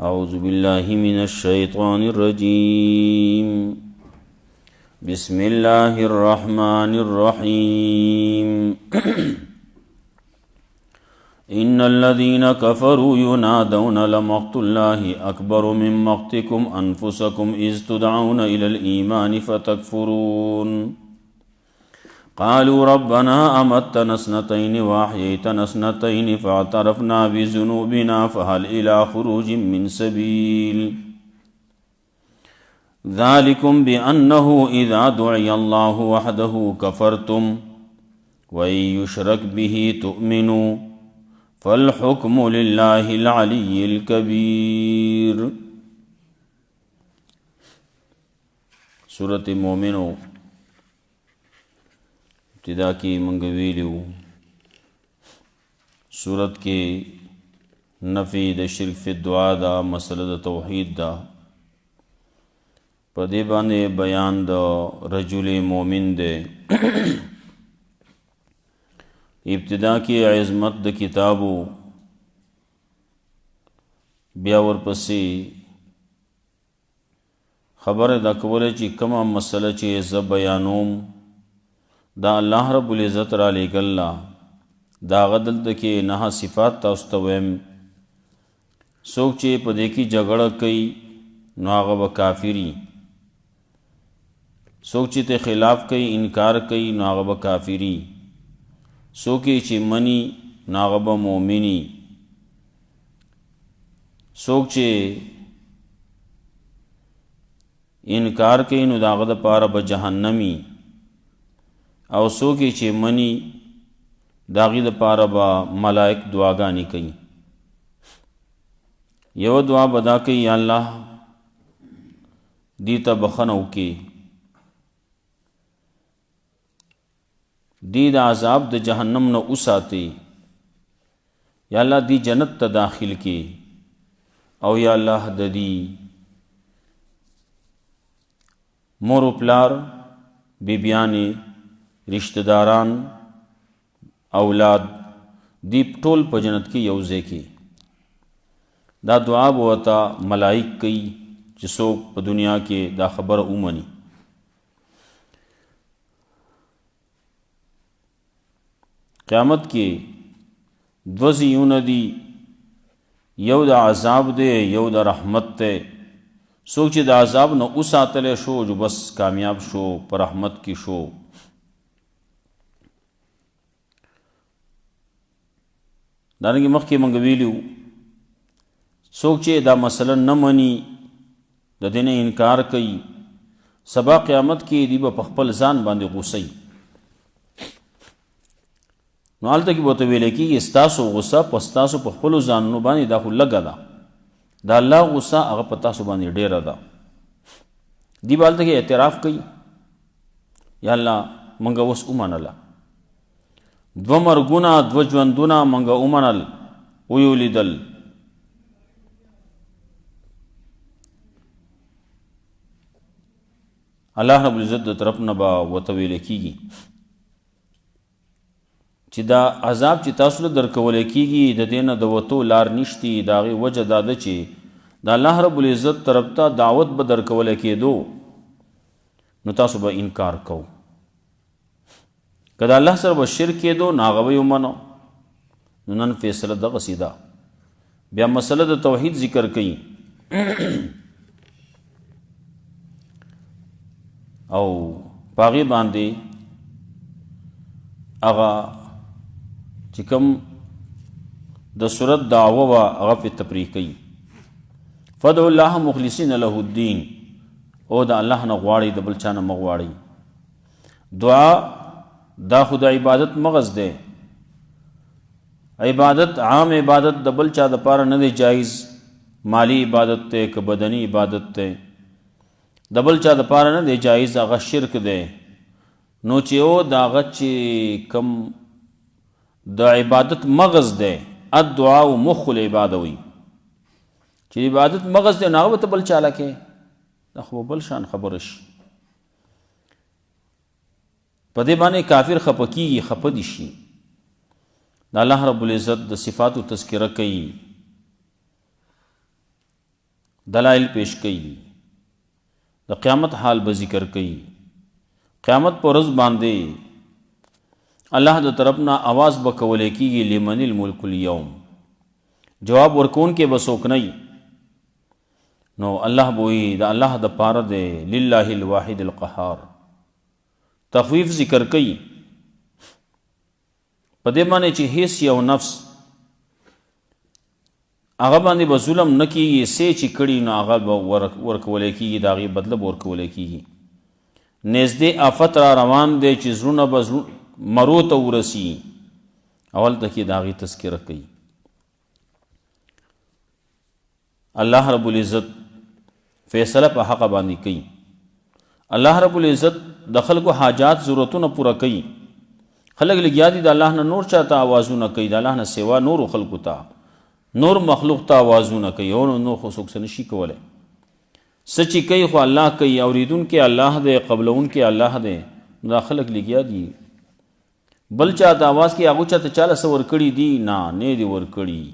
اعوذ باللہ من الشیطان الرجیم بسم اللہ الرحمن الرحیم ان الذین کفروا ینادون لمقت اللہ اکبر من مقتکم انفسکم اذ تدعون الی الایمان فتکفرون قالوا ربنا امتنا اثنتين واحييتنا اثنتين فاعترفنا بذنوبنا فهل الى خروج من سبيل ذلكم بانه اذا دعي الله وحده كفرتم وان يشرك به تؤمنوا فالحكم لله العلي الكبير. سورة مومنو ابتدا کی منگویلیو سورت کے نفی د شرک فی الدعا دا مسئلہ د توحید دا پدی باندې بیان د رجل مومن دے ابتدا کی عظمت د کتابو بیا ورپسی خبر دا کوله چې کما مسئلہ چې ز بیانوم دا اللہ رب العزت را لګل دا غدل دکی نه صفات تاسو ته ویم څوک چې په دې کې جګړه کوي نو هغه به کافری څوک چې ته خلاف کوي انکار کوي نو هغه به کافری څوک چې منی نو هغه به مؤمنی څوک چې انکار کوي نو هغه د پاره به جهنمی او سوکی چې منی داغی د پاره با ملائک دعاګانی کوي یو دعا بدا کوي یا الله دی ته بخنو کې دی د عذاب د جهنم نه اوساتی یا الله دی جنت ته داخل کې او یا الله د دی مور پلار بیبیانی رشتہ داران اولاد دی ټول په جنت کې یو ځای کې دا دعا بوتا ملائک کوي چې څوک په دنیا کې دا خبر اومني قیامت کې دو ځایونه دي یو د عذاب دی یو د رحمت دی څوک چې د عذاب نه اوساتلی شو جو بس کامیاب شو په رحمت کې شو دارنګه مخکې مونږ ویلو څوک چې دا مثلا نه مني د دې نه انکار کوي سبا قیامت کې دی په خپل ځان باندې غوسي نو هلته کې به ورته ویل کېږي ستاسو غوسه په ستاسو په خپلو ځانونو باندې دا خو لږه ده د الله غوسه هغه په تاسو باندې ډېره ده دی به هلته کې اعتراف کوي یا الله مونږ اوس ومنله دو مرګونه دو ژوندونه منګه ومنل ویو لیدل الله رب العزت د طرف نه به ورته ویل کېږي چې دا عذاب چې تاسو له درکولی کېږي د دې نه د وتو لار نشتی د هغې وجه دا ده چې د الله رب العزت طرف ته دعوت به درکولی کېدو نو تاسو به انکار کوو که د الله سره به شرک کېدو نو هغه به یې ومنو نو نن فیصله دغسې ده بیا مسله د توحید ذکر کوي او په هغې باندې هغه چې کوم د صورت دعوه وه هغه پې تفریح کوي فدعوا الله مخلصین له الدین او د الله نه غواړئ د بل چا نه مه غواړئ دعا دا خود عبادت مغز دے عبادت عام عبادت د بل چا د پاره نه دی جایز مالی عبادت تے که بدنی عبادت تے د بل چا د پاره نه دی جایز هغه شرک دی نو چې او د هغه چې کم د عبادت مغز دی الدعاء مخ العباده وي چې عبادت مغز دی نه به ته بل چاله کې دا خو بل شان خبره شي په دې باندې کافر خفه کېږي خفه دي شي د الله رب العزت د صفاتو تذکره کوي دلائل پیش کئی د قیامت حال به ذکر کئی قیامت پر ورځ باندې الله د طرفنا आवाज به کولې کیږي لمن الملک اليوم جواب ورکون کې بسوک نه نو الله بوئی دا الله د پاره دے لله الواحد القهار تخویف ذکر کئی پدې باندې چې هیڅ یو نفس هغه باندې به ظلم نه کیږي سې چې کړي نو هغه به ورکولې کیږي د هغې بدله به ورکولې کیږي نږدې آفت را روان دی چې زړونه به مرو ته ورسي اول ته کې د هغې تذکره کوي الله رب العزت فیصله په حق باندې کوي الله رب العزت د خلکو حاجات ضرورتونه پوره کوي خلک لګیا دي د الله نه نور چاته آوازونه کوي د الله نه سوا نورو خلکو ته نور مخلوق ته آوازونه کوي او نو خو څوک څه نشي کولی څه چې کوي خو الله کوي اورېدونکی الله دی قبلونکی الله دی دا خلک لګیا دي بل چاته آواز کوي هغو چاته چاله څه ورکړي دي نه دی ورکړي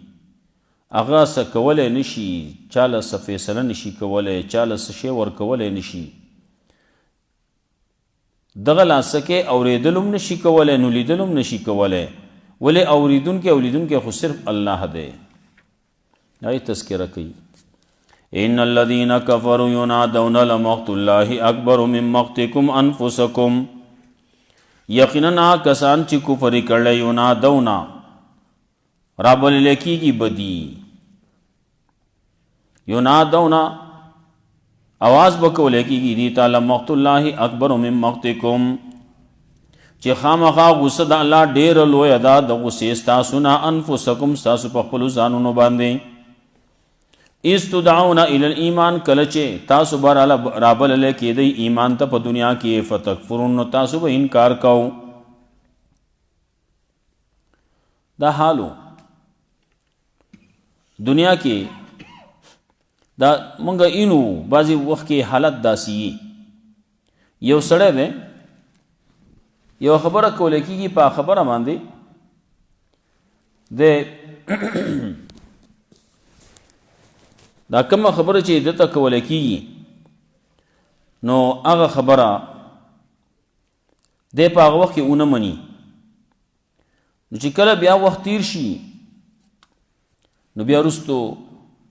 هغه څه کولی نشي چاله څه فیصله نشي کولی چاله څه شی ورکولی نشي دغه لاسکې اورېدلم نشي کولی نو لیدلم نشي کولی ولې اوریدونکی خو صرف الله دی دا تذکره کوي ان الذين كفروا ينادون لمقت الله اکبر من مقتكم انفسكم یقینا کسان چې کفر کړي ینادونا رب لکیږي بدی ینادونا आवाज بکول کیږي دی تعالی مقت الله اکبر من مقتكم چې خامخا غصه د الله ډیر لوی ادا د غصې تاسو نه انفسکم تاسو په خپل ځانونو باندې استدعون الى الايمان کله چې تاسو براله رابل لکې دی ایمان ته په دنیا کې فتکفرون تاسو به انکار کوو دا حالو دنیا کې دا مونږ اینو بعضی وخت کې حالت داسي یو سړی دی یو خبره کولی کېږي په خبره باندې د دا کومه خبره چې دته کولی کېږي نو هغه خبره دی په هغه وخت کې ونه مني نو چې کله بیا وخت تیر شي نو بیا وروستو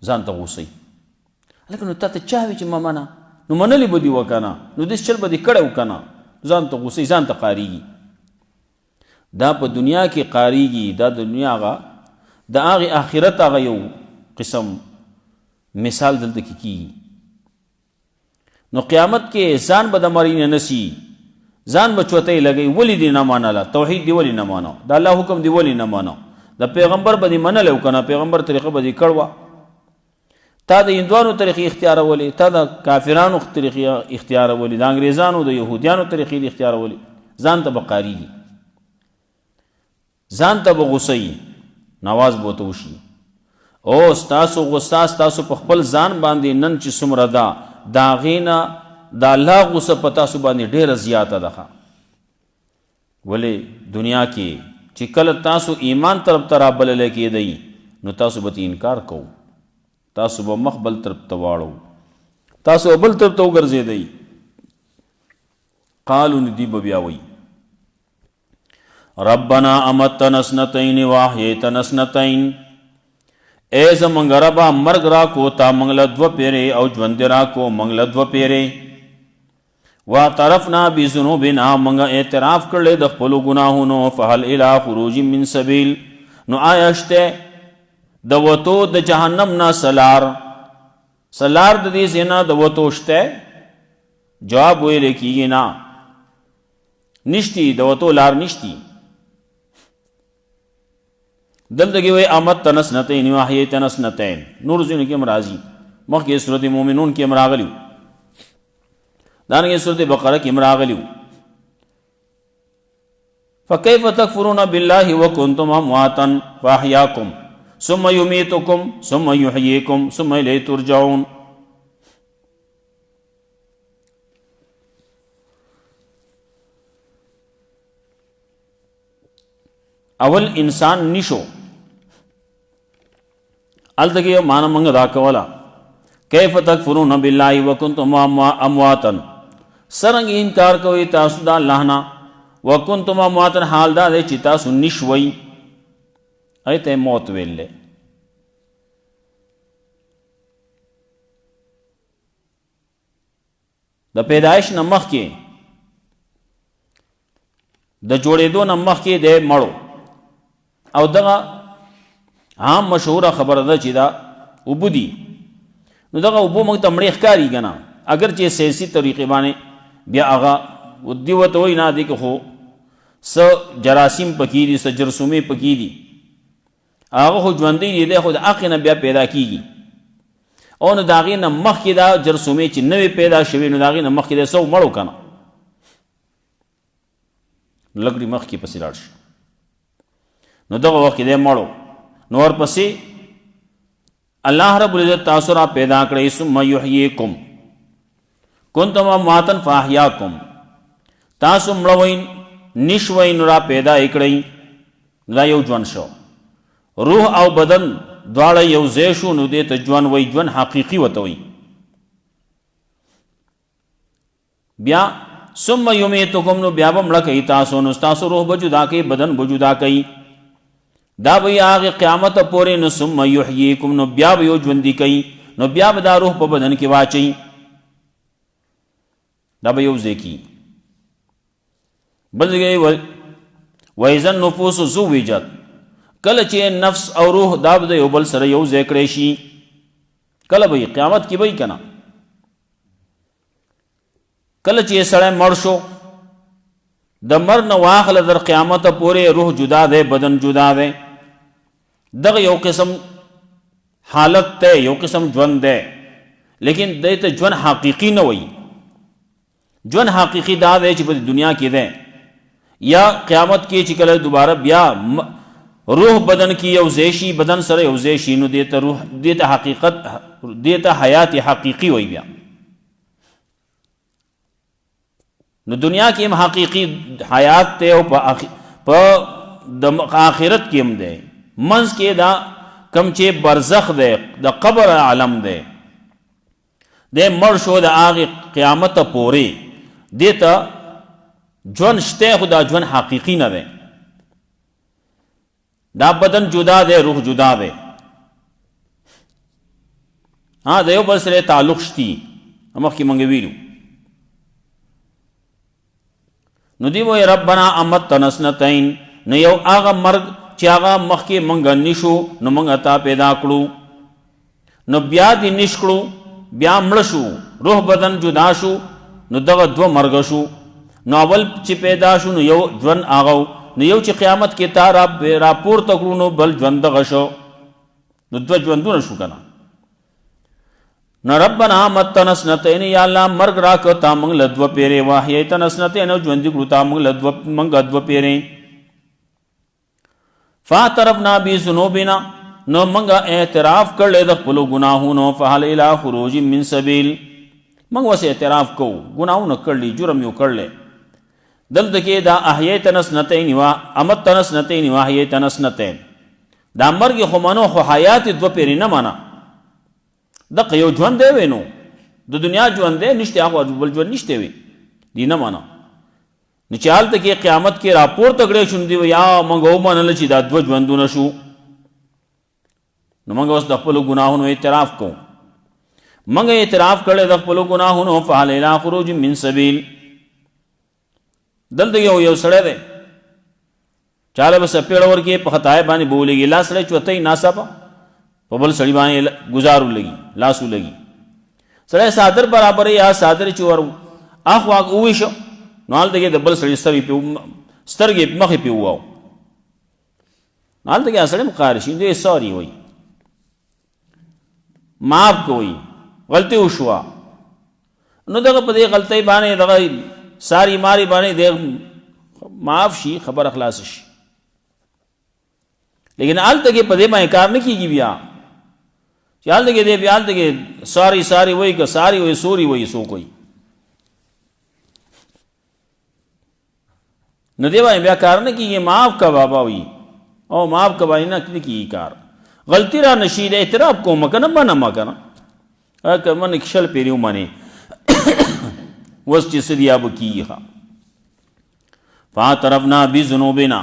ځان ته غوسئ هلکه نو تا ته چا وي چې ما منه نو منلې به دې وکنه نو داسې چل به دې کړی وکنه ځان ته غوسئ ځان ته قاریږي دا په دنیا کې قاریږي دا د دنیا هغه د هغې آخرت هغه یو قسم مثال دلته کې کیږي نو قیامت کې ځان به د مرۍ نه نسي ځان به چوتۍ لګوي ولې دې نه منله توحید دې ولې نه مانو د الله حکم دې ولې نه مانو د پیغمبر به دې منلی و که نه پیغمبر طریقه به دې کړوه تا د هندوانو طریقې اختیارولې تا د کافرانو طریقې اختیارولې د انګریزانو د یهودیانو طریقې دې اختیارولې ځان ته به قاریږي ځان ته به غوسه یي نواز به ورته وشي او ستاسو غصه ستاسو په خپل ځان باندې نن چې څومره ده د هغې نه د الله غصه په تاسو باندې ډېره زیاته ده ولې دنیا کې چې کله تاسو ایمان طرف ته رابللی کېدئ نو تاسو به انکار کوو تاسو به مخ بل طرف ته واړو تاسو بل طرف ته وګرځېدئ قالو ندی به بیا وایي ربنا امتنا اثنتین واحییتنا اثنتین اے زمونږ ربه مرګ راکو تا موږ له دوه پیرې او ژوند راکو موږ له دوه پیرې واعترفنا بذنوبنا موږ اعتراف کړلی د خپلو ګناهونو فهل الی خروج من سبیل نو آیا شته د وتو د جهنم نه سلار د دې ځای نه د وتو شته جواب ویلی کېږي نه نشتی د وتو لار نشتی دلته کې وایي امتن اثنتین واحییتن اثنتین نور ځایونو کې هم راځي مخکې سورت مومنون کې هم راغلي وو دارنګې سورت بقره کې هم راغلي وو فکیف تکفرون بالله وکنتم امواتا فاحیاکم ثم یمیتکم ثم یحییکم ثم الیہ ترجعون اول انسان نشو الته کې معنی موږ دا کوله کیف تکفرون باللہ وکنتم امواتا سرنگ انکار کوئی تاسو دا اللہ نا وکنتم امواتا حال دا دے چی تاسو نشوئی ایت موت ویلے دا پیدائش نمخ کے دا جوڑے دو نمخ کے دے مڑو او دغا عام مشہور خبر دا چی دا ابو دی نو دغه اوبو موږ ته مړې ښکاري که نه اگر چې سیاسي طریقې باندې بیا هغه دی ورته وایي نه دی که خو څه جراثیم پکې دي څه جرثومې پکې دي هغه خو ژوندی دی دی خو د هغې نه بیا پیدا کېږي او نو د هغې نه مخکې دا جرثومې چې نوې پیدا شوې نو د هغې نه مخکې دی څه مړو که نه لږ مخکې پسې لاړ شي نو دغه وخت کې دی مړو نو ورپسې اللہ رب العزت تاسو را پیدا کړی ثم یحییکم کنتم امواتا فاحیاکم تاسو مړوئ نشوئ نو را پیدا یې کړئ دا یو ژوند شو روح او بدن دواړه یو ځای شو نو دې ته ژوند وایي ژوند حقیقي ورته وایي بیا ثم یمیتکم نو بیا به مړه کوي تاسو نو ستاسو روح به جدا کوي بدن به جدا کوي دا به آغی قیامت پوری نو ثم یحییکم نو بیا به یو ژوندی کوي نو بیا به دا روح په بدن کې واچي دا به یو ځای کی بل ځای وایذا النفوس زوجت کله چې نفس او روح دا به یو بل سره یو ځای کړی شي کله به قیامت کې به کنه کله چې سړی مړ شو د مر نه واخله در قیامت پوری روح جدا ده بدن جدا ده دغه یو قسم حالت ته یو قسم ژوند ده لیکن دې ته ژوند حقیقي نه وایي ژوند حقیقي دا دی چې په دنیا کې ده یا قیامت کې چې کله دوباره بیا روح بدن کې یو ځای شي بدن سره یو ځای شي نو دې ته روح دې ته حقیقت دې ته حیات حقیقي وایي بیا نو دنیا کې هم حقیقي حیات ته او په د آخرت کې هم ده منځ کې دا کم چې برزخ ده د قبر عالم ده د مړ شو د هغې قیامت پورې دې ته ژوند شته خو دا ژوند حقیقي نه ده دا بدن جدا ده روح جدا ده ها د یو بل سره تعلق شتي مخکې موږ ویلو نو دی وای ربنا امتنا سنتین نو یو هغه مرګ چې هغه مخکې مونږ نشو نو مونږ تا پیدا کړو نو بیا دې نش کړو بیا مړ شو روح بدن جدا شو نو دغه دوه مرګ شو نو اول چې پیدا شو نو یو ژوند هغه نو یو چې قیامت کې تا را پورته کړو نو بل ژوند دغه شو نو دوه ژوندونه شو که نه نو ربنا متنا سنتین یا الله مرګ راکه تا موږ له دوه پیرې واحییتنا سنتین او ژوندي کړو تا موږ دوه پیرې فاعترفنا بذنوبنا نو موږ اعتراف کړل د خپلو ګناهونو فهل الی خروج من سبیل موږ اوس اعتراف کوو ګناهونه کړلي جرم یو کړلی دلته کې دا احییتنا سنتین و امتنا سنتین واحییتنا سنتین دا مرګ خو منو خو حیات دوه پیرې نه منه دغه یو ژوند دی وینو د دنیا ژوند دی نشته هغه بل ژوند نشته وي دی نه مانه نو چې هلته کې قیامت کې راپورته کړی شو دی یا موږ ومنله چې دا دوه ژوندونه شو نو موږ اوس د خپلو ګناهونو اعتراف کوو موږ اعتراف کړی د خپلو ګناهونو فهل الی خروج من سبیل دلته یو سړی دی چاله به سپېړه ورکړي په خطای باندې به ولګي لا سړی چوتی ناڅاپه په بل سړي باندې ګزارو لګي لاسو لګي سړی صادر برابرې یا صادر چې ور اخ واغ وویشو نو هلته کې د بل سړي سترګې مخې پې وواو نو هلته کې سړی مقهر شي دی ساري وایي معاف کوئ غلطي وشوه نو دغه په دې غلطۍ باندې دغه ساری ماری باندې د معاف شي خبره خلاص شي لیکن هلته کې په دې باندې کار نه کېږي بیا چې هلته کې دی بیا هلته کې ساری وایي که ساری وایي سوري وایي څوک وایي نو دې باندې بیا کار نه کېږي معاف کا بابا وایي او معاف کا باندې نه کېږي کار غلطی را نشي د اعتراف کوم که نه منم که نه که من شل پیری ومنې اوس چې څه دي به کېږي. فاعترفنا بذنوبنا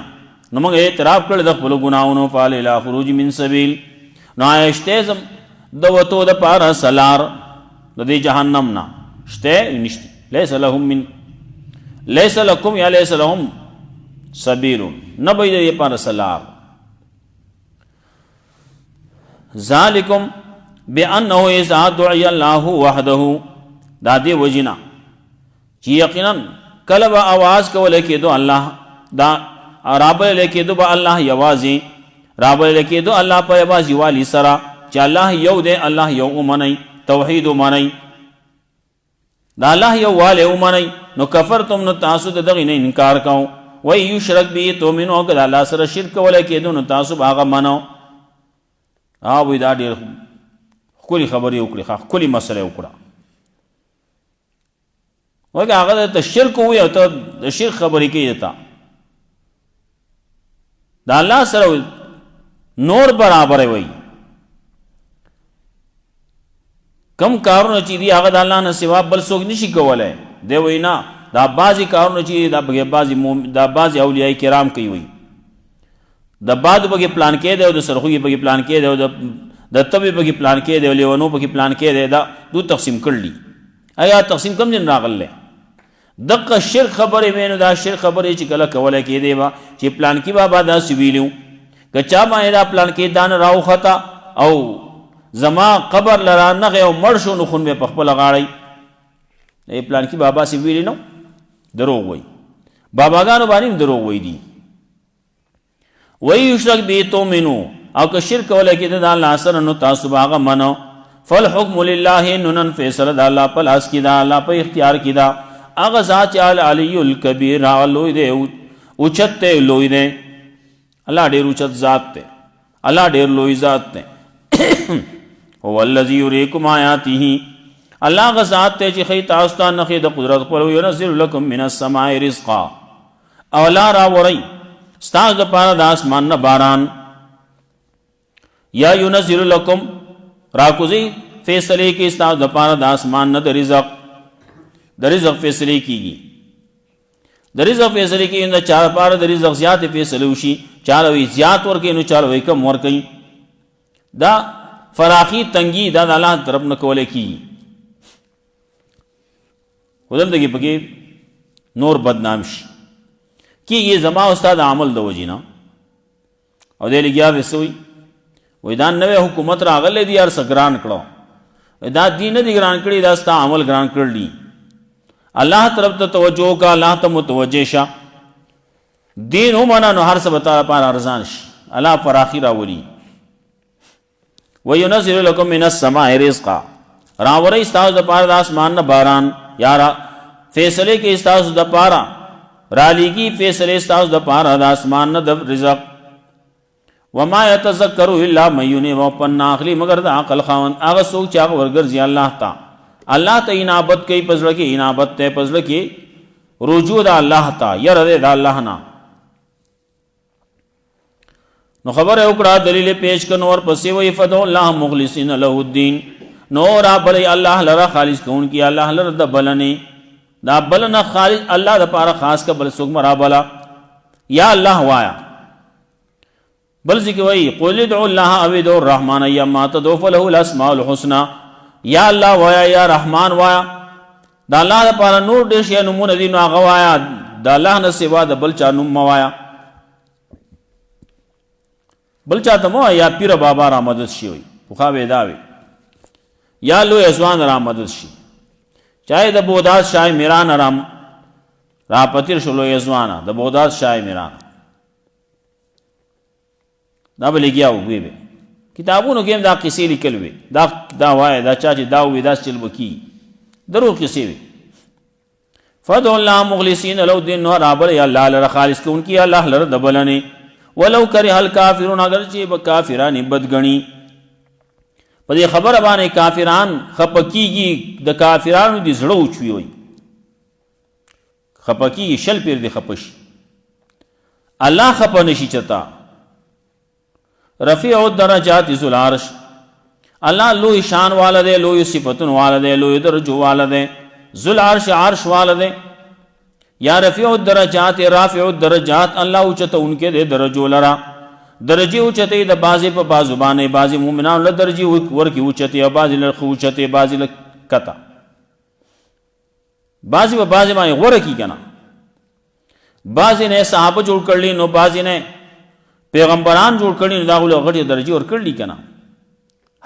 نو موږ اعتراف کړی د خپلو ګناهونو فهل الی خروج من سبیل نو آیا شته د وتو دپاره سلار د دې جهنم نه شته نشته. لیس لکم یا لیس لهم سبیل نه به د دې لپاره سلار. ذالکم بانه اذا دعی الله وحده دا دې وجنا چې یقینا کله به آواز کولی کېدو الله دا رابلی کېدو به الله یوازې رابلی کېدو الله په یوازې والي سره چې الله یو دی الله یو ومنئ توحید ومنئ دا الله یو والی ومنئ نو کفرتم نو تاسو د دغې نه انکار کوو. وای یشرک به تؤمنو که د الله سره شرک کولی کېدو نو تاسو به هغه منو. وایي دا ډېر ښکلې خبرې وکړې ښکلې مسله وکړه. وایي هغه ته شرک ووایي او ته د شرک خبرې کوي ته د الله سره نور برابر وایي. کم کارونه چې دي هغه د الله نه سوا بل څوک نشي کولی. دی وایي نه دا بعضې کارونه چې دا بعضې اولیاء کرام کوي وایي د بادو پکې پلان کې دی او د سرخوږي پکې پلان کې دی او د تبې پکې پلان کې دی او لیونو پکې پلان کې دی دا دو تقسیم کړلی. آیا تقسیم کم ځین راغلی دقه شرک خبرې وې نو دا شرک خبرې چې کله کولی کېدی به چې پلان کې بابا داسې ویلي وو که چا باندې دا پلان کې دا نه راوخته او زما قبر له رانغی او مړ شو نو خون به په خپله غاړی پلان کې بابا سې ویلي نو دروغ وایي. باباګانو باندې هم دروغ وایي دي. وی یشرک به تؤمنو او که شرک کولی کېده د الله سره نو تاسو به هغه منو. فالحکم لله نو نن فیصله د الله په لاس کې ده الله په اختیار کې ده. هغه ذات چې العلی الکبیر هغه لوی دی اوچت دی لوی دی. الله ډېر اوچت ذات دی الله ډېر لوی ذات دی. هو الذي یریکم آیاته الله هغه ذات دی چې ښیي تاسو ته نښې د قدرت خپل ینزل لکم من السماء رزقا او الله راوړئ ستاسو دپاره د اسمان نه باران. یا ینزل لکم راکوزی فیصلې کې ستاسو دپاره د اسمان نه د رزق فیصلې کېږي. د رزق فیصلې کېږي نو چا لپاره د رزق زیاتې فیصلې وشي چا له وایي زیات ورکوي نو چا له وایي کم ورکوي. دا فراخي تنګي دا د الله طرف نه کولی کېږي. خو دلته کې پکې نور بدنام شي کېږي زما استاد عمل د وجې نه او دی لګیا دی څه وایي دا نوی حکومت راغلی دی هر څه ګران کړو. دا دین نه دی ګران کړي دا ستا عمل ګران کړي. الله طرف ته توجه وکړه الله ته متوجه شه دین ومنه نو هر څه به تا لپاره ارزان شي. الله فراخي راولي. وینزل لکم من السماء رزقا راوړئ ستاسو دپاره د اسمان نه باران یا فیصلې کې ستاسو دپاره رالیږي فیصلې ستاسو دپاره د اسمان نه د رزق. وما یتذکر الا من ینیب او پن اخلي مگر د عقل خاوند هغه څوک چې هغه ورګرځي الله ته انابت کوي په زړه کې انابت دی په زړه کې رجوع د الله ته یره دی د الله نه. نو خبره وکړه دلیل پیش کړه نور پسې وایي فدعوا الله مخلصین له الدین نو رابلی الله لره خالص کوونکي الله لره د بلنې دا بلنه خالص الله دپاره خاص که بل څوک مه رابله یا الله وایا. بل ځکه وایي قل ادعوا الله او ادعوا الرحمن ایما تدعوا فله الاسماء الحسنى یا الله وایا یا رحمان وایا. دا الله دپاره نور ډېر شی نومونه دي نو هغه وایا د الله نه سوا د بل چا نوم مه وایا. بل چا ته مه وایه یا پیر بابا را مدد شي وایي پخوا به دا وي یا لوی ځوان را مدد شي چاہے د بغداد شاه میران را پتیر شو لوی ځوانه د بغداد شاه میران دا به لګیا وي به کتابونو کې هم دا قصې لیکل وي دا وایه دا چا چې دا وي دا چل به کېږي دروغ قصې وي. فدعوا الله مخلصین له الدین نو رابلی الله لره خالص کوونکي الله لره د بلنې ولو کرہ الکافرون اگر چې به کافران بدګني. په دې خبره باندې کافران خپه کېږي د کافرانو دې زړه وچوي وایي خپه کېږي شل پیر دې خپه شي الله خپه نشي چتا. رفیع الدرجات ذو العرش الله لوی شان والا دی، لوی صفتون والا دی، لوی درجو والا دی، ذل عرش عرش والا دی. یا رفیع الدرجات رافع الدرجات، الله اوچته انکه دی درجو لرا، درجی اوچته د بازی په بازو باندې، بازی مومنان له درجی ورکی اوچته او بازی له اوچته بازی له کتا، بازی په بازی باندې غوړه کی کنه. بازی نه صحابه جوړ کړلی نو بازی نه پیغمبران جوړ کړلی نو دا غوړه غټي درجی ور کړلی کنه.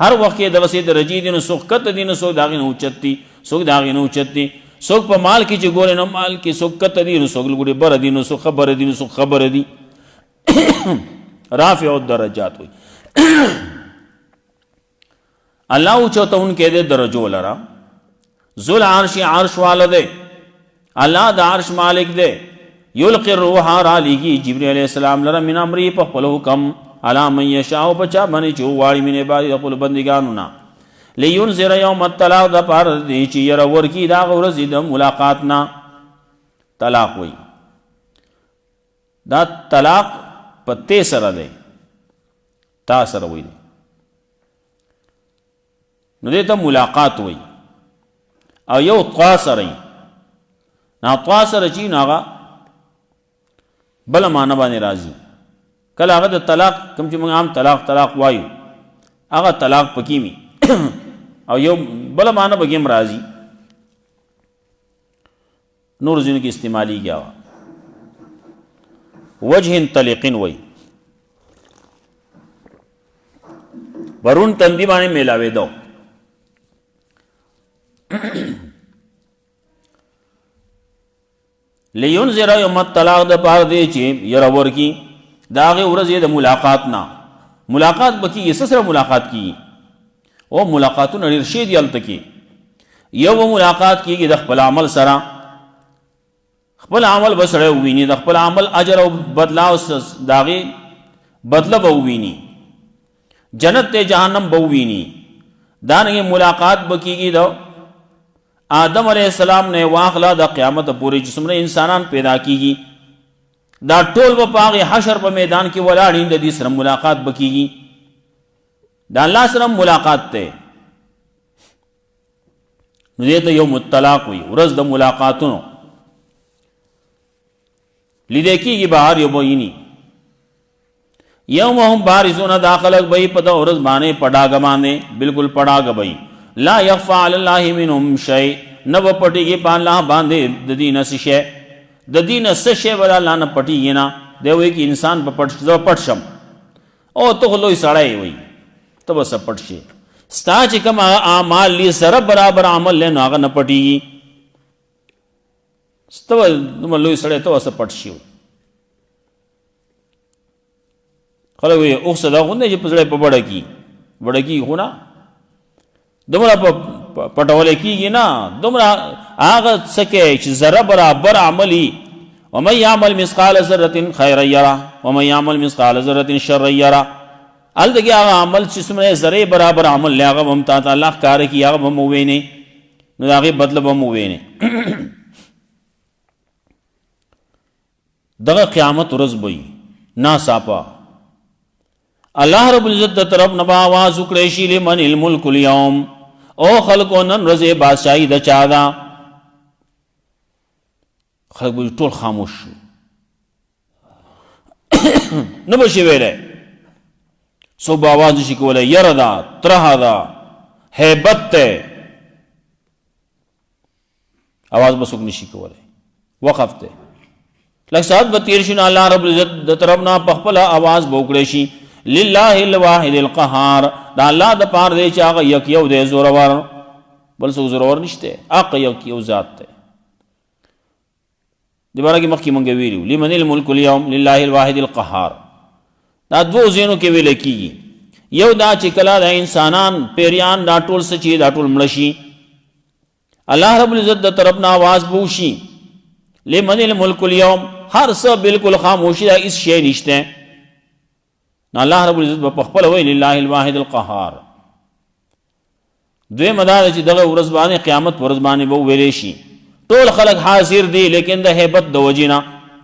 هر وخت کې دغه سي درجی دي نو سوکت دي نو سو داغه نو اوچتی، سوک داغه نو اوچتی، سوک په مال کې چې ګورې نو مال کې سوکت دي نو سوک ګورې بر دي نو سو خبر دي نو سو خبر دي. رافع الدرجات وي. الله اوچته انکه دې درجو لرا، ذل عرش عرش والا دے، اللہ دا عرش مالک دے. یلقی الروح رالیگی جبریل علیہ السلام لرا من امری پا خپل حکم علا من یشاؤ پچا بنی چو واری من عبادی خپل بندگانونا لینذر یوم الطلاق دا پار دی چی یر ورکی دا غورزی دا ملاقاتنا. طلاق وی دا طلاق پا تے سر دے، تا سر وی دے نو دیتا ملاقات وی. او یو طوا سره نا طوا سره چی ناغا بل معنی باندې راځي. کله هغه د طلاق کوم چې موږ عام طلاق وایو هغه طلاق پکې می او یو بل معنی بګیم راځي نور ځینو کې استعمالي کیا وجه طلقین وای ورون تندی باندې میلاوي دو. لینذر یوم الطلاق د پاره دی چې ير ورکی داغه ورځ د ملاقات نا ملاقات بکی سره ملاقات کی او ملاقاتون ډیر شی دی التکی یو ملاقات کیږي د خپل عمل سره، خپل عمل بسره ویني، د خپل عمل اجر او بدلا او داغه بدله به ویني، جنت ته جهنم به ویني. دانګه ملاقات بکیږي د آدم علیہ السلام نے واخلا دا قیامت پوری جسم نے انسانان پیدا کیگی دا ټول په پاغه حشر په میدان کې ولاړین د دې سره ملاقات بکیږي. دا الله سره ملاقات ته نو دې ته یوم الطلاق وي، ورځ د ملاقاتونو لیدې کیږي بهر یو بوینی یوم هم بارزون داخلك بئی په دا ورځ باندې پډاګ باندې بالکل پډاګ بئی لا يخفى على الله منهم شيء نو پټیږي په الله باندې د دین څه شی د دین څه شی ولا الله نه پټیږي نه دی وی کی انسان په پټ شم او ته لوی سړی وي ته بس پټ شي ستا چې کوم اعمال لی سره برابر عمل له نه نه پټیږي ستو نو لوی سړی ته وس پټ شي. خلک وي او صدا غونډه چې پزړې په وړه کی خو نه دومره پټول کیږي نه، دومره هغه سکه چې ذره برابر عملی ومن يعمل مثقال ذره خيرا يره ومن يعمل مثقال ذره شرا يره. ال دغه هغه عمل چې سمره ذره برابر عمل لاغه ممتا الله کار کی هغه هم ویني نو هغه بدل هم ویني. دغه قیامت ورځ وي نا صافا الله رب العزت طرف نبا आवाज وکړي شي لمن الملك اليوم او خلقو نن رضی بادشاہی د چا دا. خلق به ټول خاموش شو نه بشي ویلې سو به आवाज نشي کولای یره دا ترها دا هیبت ته आवाज بسوک نشي کولای وقف ته لکه سات به تیر شي الله رب العزت د طرف نه په خپل आवाज وکړي شي لله الواحد القهار دا الله د پاره دی چې هغه یک یو دی زورور بل څه زورور نشته اق یو ذات ته. د بارے کې مخکې مونږ ویلو لمن الملك اليوم لله الواحد القهار دا دو زینو کې ویل کیږي. یو دا چې کله د انسانان پیریان دا ټول سچي دا ټول ملشي الله رب العزت د طرف نه आवाज بوشي لمن الملك اليوم هر څه بالکل خاموشي دا هیڅ شی نشته. نو الله رب العزت په خپل وی لله الواحد القهار. دوی مدار چې دغه ورځ باندې قیامت ورځ باندې وو ویلې شي ټول خلق حاضر دي لیکن د hebat د وجینا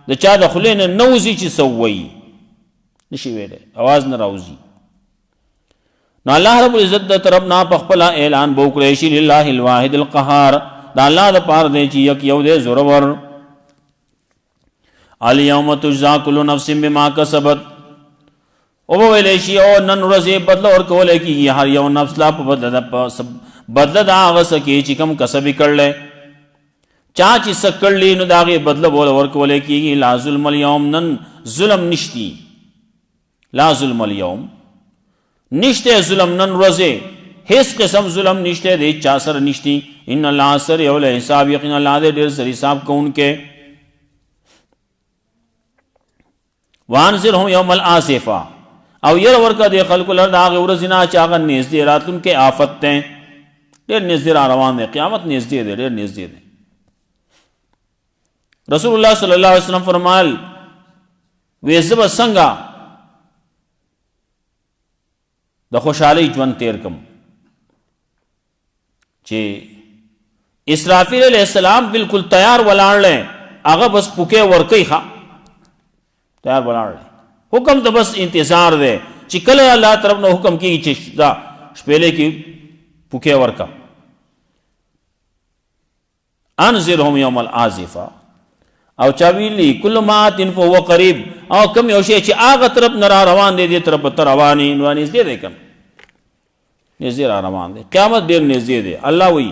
د چا د خلین نوزي چې سوي نشي ویلې आवाज نه راوځي. نو الله رب العزت د طرف نه په خپل اعلان وکړي شي لله الواحد القهار دا الله د پاره دی چې یک یو دی زورور. الیوم تجزا کل نفس بما کسبت او ویلې شي او نن ورځې بدل ورکول کیږي هر یو نفس لا په بدل دا هغه څه کې چې کوم کسب کړل چا چې سکړلی نو داغه بدل بول ورکول کیږي. لا ظلم اليوم نن ظلم نشتی لا ظلم اليوم نشته ظلم نن ورځې هیڅ قسم ظلم نشته دی چا سره نشتی. ان الله سریع الحساب یقینا الله دې ډېر سری حساب کوونکې. وانذرهم یوم الآصفه او ير ورکا دې خلق لر داغه ورځنا چاغه نږدې راتونکې آفت ته ډېر نږدې را روان دی قیامت نږدې دی ډېر نږدې دی. رسول الله صلی الله علیه وسلم فرمایل وې زب څنګه د خوشحالي ژوند تیر کم چې اسرافیل علیہ السلام بالکل تیار ولاړل هغه بس پوکې ورکی ښا تیار ولاړل حکم ته بس انتظار دی چې کله الله طرف نو حکم کیږي چې دا شپېلې کې پوکې ورکا. انذرهم یوم الآزفه او چا ویلی کل ما تنفو و قریب او کم یو شی چې هغه طرف نه را روان دی دې طرف ته روانې نو نږدې دی کم نږدې را روان دی قیامت ډېر نږدې دی. الله وی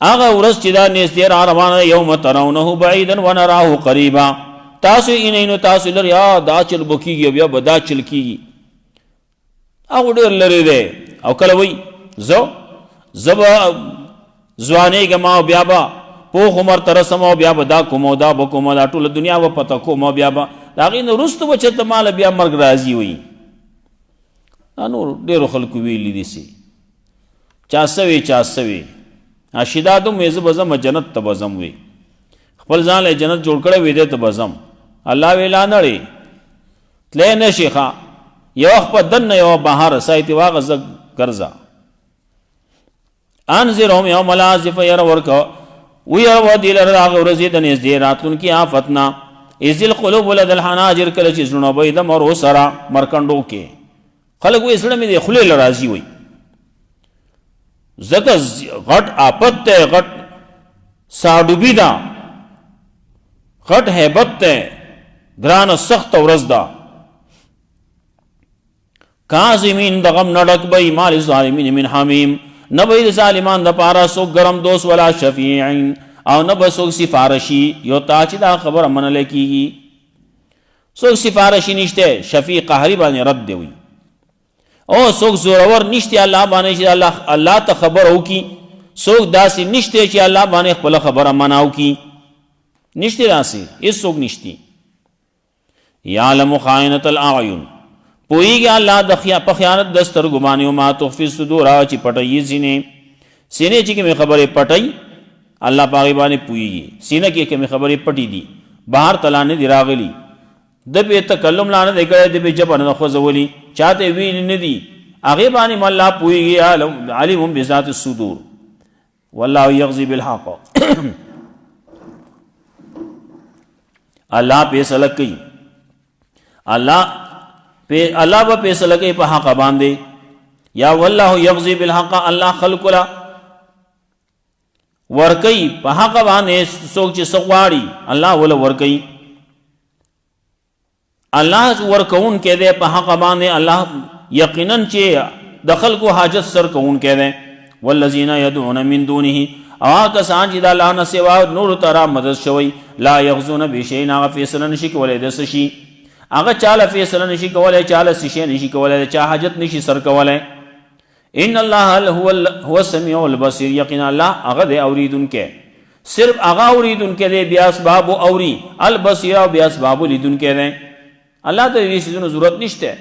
هغه ورځ چې دا نږدې را روان دی یوم ترونه بعیدا ونراه قریبا تاسو اینو تاسو لري یا دا چل بکیږي بیا به دا چل کیږي هغه ډېر لري دی. او کله وی زب ځوانې ګما بیا با پوخ عمر ترسمو بیا به دا کومو دا به کومو دا ټوله دنیا به پته کومو بیا به د هغې نه وروسته به چېرته ماله بیا مرګ راځي وي. دا نور ډېرو خلکو ویلي دي سي چا څه وي شداد هم وې زه به ځم جنت ته به ځم وي خپل ځان له جنت جوړ کړی وي دی ته به ځم الله وی لا نړې تللی نه شي ښه یو وخت په دننه یوه بهاره سایتې واغه زه ګرځه. انذرهم یوم الآزفه ير ورکه ویرو دی لره هغه ورځې د نږدې راتلونکي آفت نه اذ القلوب لدى الحناجر کله چې زړونه به د مرو سره مرکنډو کې خلک وایي زړه مې د خولې له راځي وایي ځکه غټ آفت دی غټ ساډوبي ده غټ هیبت دی ګرانه سخته ورځ ده. کاظمین د غم نه ډک به ما للظالمین من حمیم نبی ظالمان د پارا سو گرم دوست ولا شفیعین او نب سو سفارشی یو تا چې دا خبر منل کیږي سو سفارشی نشته شفیع قهری باندې رد دی وی او سو زورور نشته الله باندې چې الله ته خبر او کی سو داسې نشته چې الله باندې خپل خبره مناو کی نشته داسې هیڅ سو نشتی. یعلم خائنة الاعین پوئیږي الله د په خیانت د سترګو باندې او ما تخفي الصدور هغه چې پټوي سینې چې کومې خبرې پټوي الله په هغې باندې پوهېږي. سینه کې کومې خبرې پټې دي بهر ته لا نه دي راغلي د بې تکلم لا نه دی کړی د بې ژبه نه خوځولي چاته ویلي نه دي هغې باندې م الله پوهېږي علیم بذات الصدور والله یغزي بالحق الله فیصله کوي الله به فیصله کوي په حق باندې یا والله یغزي بالحق الله خلق لا ورکی په حق باندې څوک چې څه غواړي الله ولا ورکی الله ورکون کې دی په حق باندې الله یقینا چې د خلقو حاجت سر کون کې دی. والذین يدعون من دونه او کسان چې د الله نه سوا نور ترا مدد شوی لا یغزون بشیء هغه فیصله نشي کولای د څه شي هغه چاله فیصله نشي کولای چاله څه شي نشي کولای چا حاجت نشي سر کولای. ان الله هو السميع البصير یقینا الله هغه دی اوریدونکې صرف هغه اوریدونکې دی بیا اسباب اوري البصير او بیا اسباب لیدونکې دی. الله ته هیڅ ضرورت نشته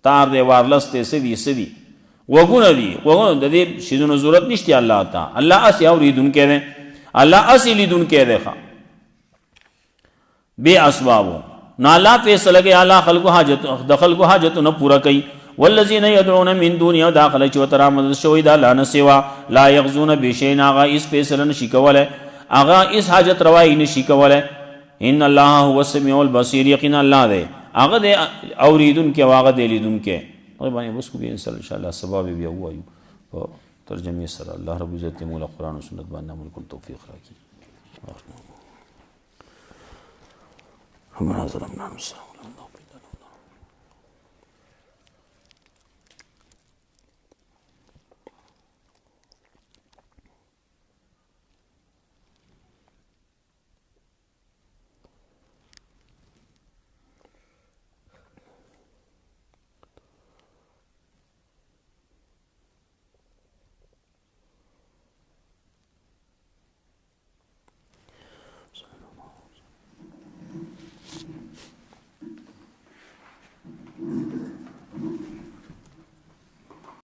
تار دی وارلس ته سوي وګونه دي وګونه د دې شیزونو ضرورت نشته الله ته الله اسی اوریدونکې دی الله اسی لیدونکې دی بے اسبابو نو الله فیصله کوي الله خلقو حاجت د خلقو حاجت نه پورا کوي. والذین يدعون من دونه داخله چې وترا مدد شوی دا لا نه سوا لا یغزون بشیء هغه اس فیصله نشي کوله هغه اس حاجت روای نشي کوله. ان الله هو السميع البصير یقینا الله دی هغه دی اوریدونکې هغه دی لیدونکې هغه باندې بس کو به ان شاء الله سبب بیا وایو په ترجمه سره. الله رب عزت مولا قرآن او سنت باندې عمل کول توفیق راکړي. ربنا ظلمنا انفسنا